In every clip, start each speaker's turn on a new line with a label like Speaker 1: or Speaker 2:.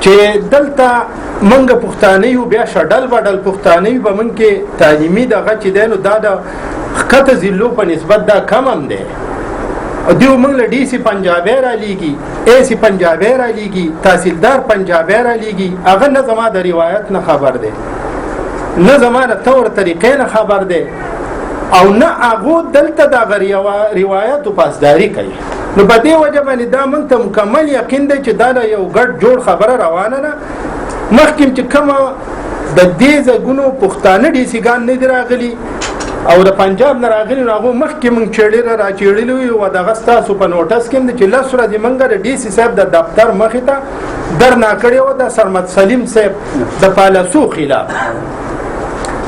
Speaker 1: چې دلته منګ پښتانه یو بیا شډل وډل پښتانه یو به من کې تعلیمي دغه چې دی نو دا د ښکته ضلعو په نسبت دا کم هم دی دیو منګ له ډي سي پنجابی رالیږي اے سی پنجابی رالیږي تحصیلدار پنجابی رالیږي هغه نه زما د روایت نه خبر دی نه زما د طور طریقې نه خبر دی او نه هغه دلته د روایت پاسداري کوي نو په دې وجه باندې دا موږ ته مکمل یقین دی چې دا یو ګډ جوړ خبره روانه ده مخکې چې کومه د دې ځایونو پښتانه ډي سیګان نه دي راغلي او د پنجاب نه راغلي نو هغه مخکې موږ چېړې راچېړلي وي او دغه ستاسو په نوټس کې چې لس ورځې موږ د ډي سي صاحب د دفتر مخې ته درنا کړې وه د سرمد سلیم صاحب د پالسو خلاف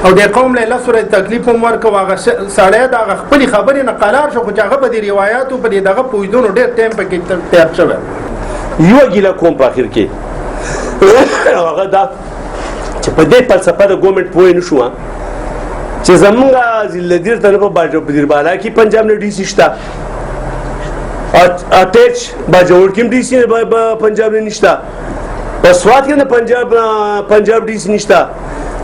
Speaker 1: او د قوم له لس ورځې تکلیف هم ورکړو هغه سړی د هغه خپلې خبرې نه قرار شو خو چې هغه په دې روایاتو په دې دغه پوهېدو نو ډېر ټایم پکې تیار شوی
Speaker 2: یوه ګیله کوم په اخر کې هغه دا چې په دې فلسفه د ګورمنټ پوه نه شو چې زمونږ ضلعدیر ته په دیربالا کې پنجاب نه ډي سي شته اټیچ باجوړ کې هم ډي سي پنجاب نه نشته په سوات کې پنجاب ډي سي نشته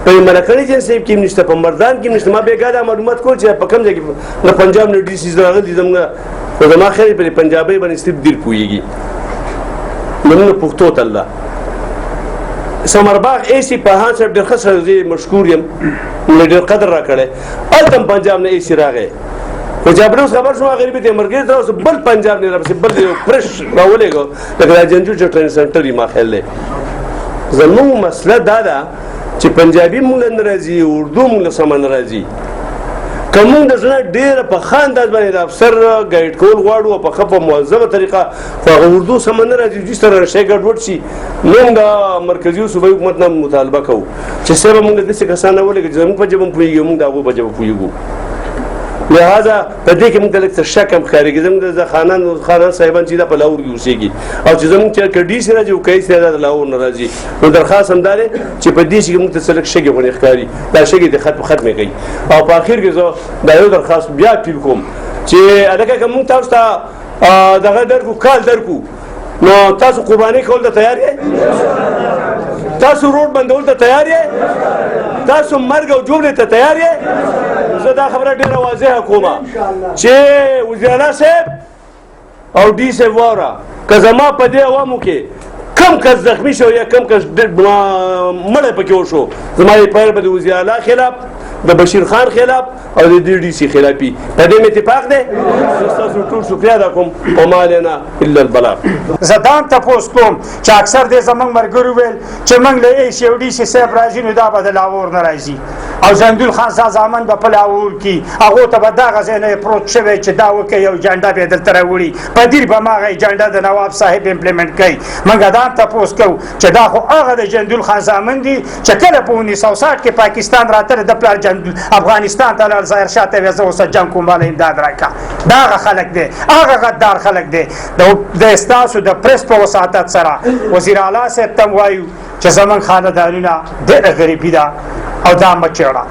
Speaker 2: په مرکړی جن صاحب کې نشته په مردان کې نشته ما بیګا دا معلومات کول چې په کوم ځای کې د پنجاب نه ډي سي راغلي زموږ خو زما خیر په پنجابي باندې ستیب دیر پويږي نو پښتو ته الله سمرباغ اي سي په هان صاحب ډېر خسر مشکور یم ډېر قدر را کړی التم پنجاب نه اي سي راغی خو جابر خبر شو غریب ته مرګ ته بل پنجاب نه رب بل فرش راولېګو لکه جنجو ټرین سنټر ما خل زموږ مسله دا ده چې پنجابي مونږ نه راځي اردو مونږ سم نه راځي کوم د ځنه ډېر په خانداز باندې د افسر ګایډ کول غواړو په خپله موظفه طریقه خو اردو سم نه راځي چې سره شي ګډوډ شي موږ د مرکزي صوبایي حکومت نه مطالبه کوو چې سبا موږ د څه کسان ولګي چې موږ په جبم پويږو موږ دغه په جبم پويږو لہذا په دې کې موږ د لکه شک هم خارګي زموږ د خانان صاحبان چې د په لاور کې اوسېږي او چې زموږ چې کډي سره جو کوي سره د لاور نه راځي نو درخواست هم داري چې په دې کې موږ ته سلک شګي غونې ښکاری دا شګي د ختمه کوي او په اخر کې زه دا یو درخواست بیا اپیل کوم چې الکه کوم تاسو ته دغه درکو کال درکو نو تاسو قرباني کول ته تیار یې تاسو روډ بندول ته تیار یې تاسو مرګ او جوړې ته تیار یې زه دا خبره ډیره واضحه کوم چې وزیر اعلی صاحب او ډي صاحب واره که زما په دې عوامو کې کم کس زخمی شو یا کم کس مړی پکې وشو زما یې پیل به د وزیر اعلی خلاف د بشیر خان خلاف او د ډي سي خلافي په دې اتفاق دی تاسو ټول شکریا ادا کوم وما لنا الا البلاغ
Speaker 3: زه دا هم تپوس کوم چې اکثر دې زموږ ملګرو ویل چې موږ له اي سي او ډي سي صاحب راځي نو دا به د لاهور نه راځي او زندول خان زامن به په لاهور کې هغو ته به دغه ځای نه اپروچ شوی چې دا وکړي یو جنډه به دلته راوړي په دیر به هماغه جنډه د نواب صاحب امپلیمنټ کوي موږ دا هم تپوس کوو چې دا خو هغه د جندول خان زامن دي چې کله په 1960 کې پاکستان راتله د پلار افغانستان ته لاړ ظاهر شاه ته ویل زه اوس جنګ کوم باندې امداد راکړه دا هغه خلک دی هغه غدار خلک دی د ستاسو د پریس په وساطت سره وزیر اعلی صاحب ته وایو چې زموږ خاندانونه ډېره غریبي ده او دا مه چېړه